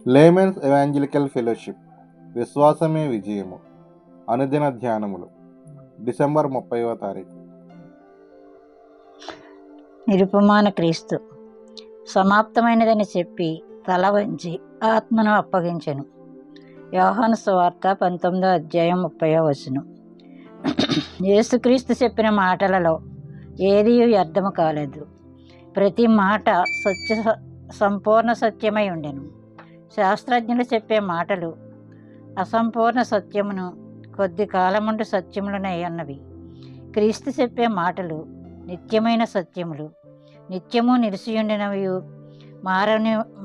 Laymen's evangelical fellowship విశ్వాసమే విజయము. అనుదిన ధ్యానములు December 30వ తారీఖు. నిరుపమాన క్రీస్తు సమాప్తమైనదని చెప్పి తల వంచి ఆత్మను అప్పగించెను. యోహాను సువార్త 19వ అధ్యాయం 30వ వచనం. యేసుక్రీస్తు చెప్పిన మాటలలో ఏదీ వ్యర్థము కాలేదు. ప్రతి మాట సంపూర్ణ సత్యమై ఉండెను. శాస్త్రజ్ఞులు చెప్పే మాటలు అసంపూర్ణ సత్యమును కొద్ది కాలముందు సత్యములనై ఉన్నవి. క్రీస్తు చెప్పే మాటలు నిత్యమైన సత్యములు, నిత్యము నిలిచియుండినవి,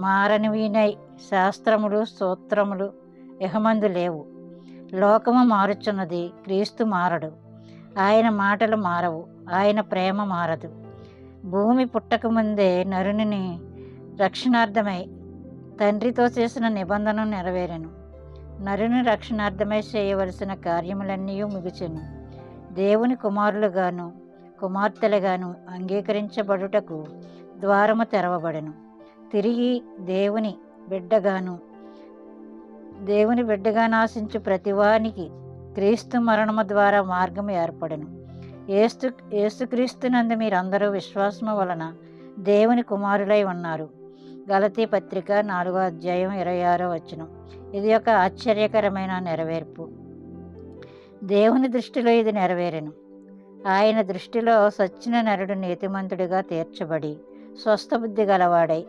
మారనివినై. శాస్త్రములు సూత్రములు ఇహమందు లేవు. లోకము మారుచున్నది, క్రీస్తు మారడు. ఆయన మాటలు మారవు, ఆయన ప్రేమ మారదు. భూమి పుట్టకముందే నరుని రక్షణార్థమై తండ్రితో చేసిన నిబంధన నెరవేరెను. నరుని రక్షణార్థమై చేయవలసిన కార్యములన్నీ ముగిచెను. దేవుని కుమారులుగాను కుమార్తెలుగాను అంగీకరించబడుటకు ద్వారము తెరవబడెను. తిరిగి దేవుని బిడ్డగా నాశించు ప్రతివానికి క్రీస్తు మరణము ద్వారా మార్గము ఏర్పడెను. యేసుక్రీస్తునందు మీరందరూ విశ్వాసము వలన దేవుని కుమారులై ఉన్నారు. గలతీ పత్రిక 4వ అధ్యాయం 26వ వచనం. ఇది ఒక ఆశ్చర్యకరమైన నెరవేర్పు. దేవుని దృష్టిలో ఇది నెరవేరెను. ఆయన దృష్టిలో సచ్చిన నరుడు నీతిమంతుడిగా తీర్చబడి స్వస్థబుద్ధి గలవాడై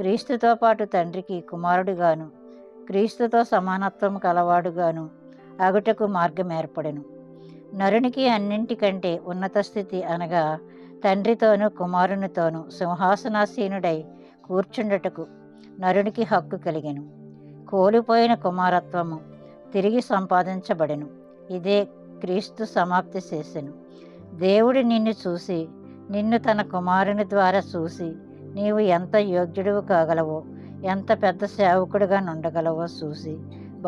క్రీస్తుతో పాటు తండ్రికి కుమారుడుగాను క్రీస్తుతో సమానత్వం కలవాడుగాను అగుటకు మార్గం ఏర్పడెను. నరునికి అన్నింటికంటే ఉన్నత స్థితి అనగా తండ్రితోనూ కుమారునితోనూ సింహాసనాసీనుడై కూర్చుండటకు నరునికి హక్కు కలిగెను. కోల్పోయిన కుమారత్వము తిరిగి సంపాదించబడెను. ఇదే క్రీస్తు సమాప్తి చేసెను. దేవుడు నిన్ను చూసి, నిన్ను తన కుమారుని ద్వారా చూసి, నీవు ఎంత యోగ్యుడివి కాగలవో, ఎంత పెద్ద సేవకుడిగా నుండగలవో చూసి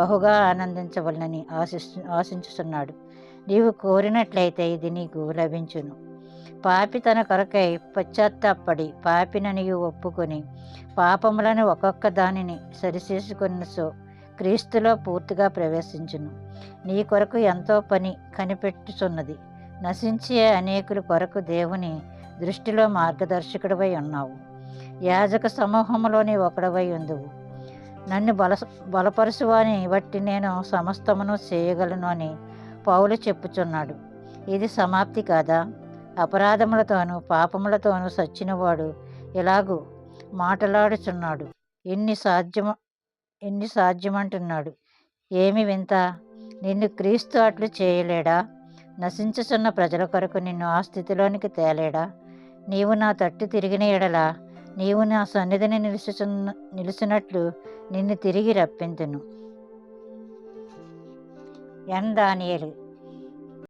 బహుగా ఆనందించవలనని ఆశించుతున్నాడు. నీవు కోరినట్లయితే ఇది నీకు లభించును. పాపి తన కొరకై పశ్చాత్తాపడి పాపిననియు ఒప్పుకొని పాపములను ఒక్కొక్క దానిని సరిచేసుకొనిసో క్రీస్తులో పూర్తిగా ప్రవేశించును. నీ కొరకు ఎంతో పని కనిపెట్టుచున్నది. నశించే అనేకుల కొరకు దేవుని దృష్టిలో మార్గదర్శకుడివై ఉన్నావు. యాజక సమూహములోని ఒకడవై ఉందువు. నన్ను బలపరుచువాని బట్టి నేను సమస్తమును చేయగలను అని పౌలు చెప్పుచున్నాడు. ఇది సమాప్తి కాదా? అపరాధములతోనూ పాపములతోనూ సచ్చినవాడు ఇలాగూ మాటలాడుచున్నాడు. ఎన్ని సాధ్యమంటున్నాడు. ఏమి వింత! నిన్ను క్రీస్తు అట్లు చేయలేడా? నశించుచున్న ప్రజల కొరకు నిన్ను ఆ స్థితిలోనికి తేలేడా? నీవు నా తట్టు తిరిగిన ఎడల నీవు నా సన్నిధిని నిలిచినట్లు నిన్ను తిరిగి రప్పింతును. ఎన్ దానియేలు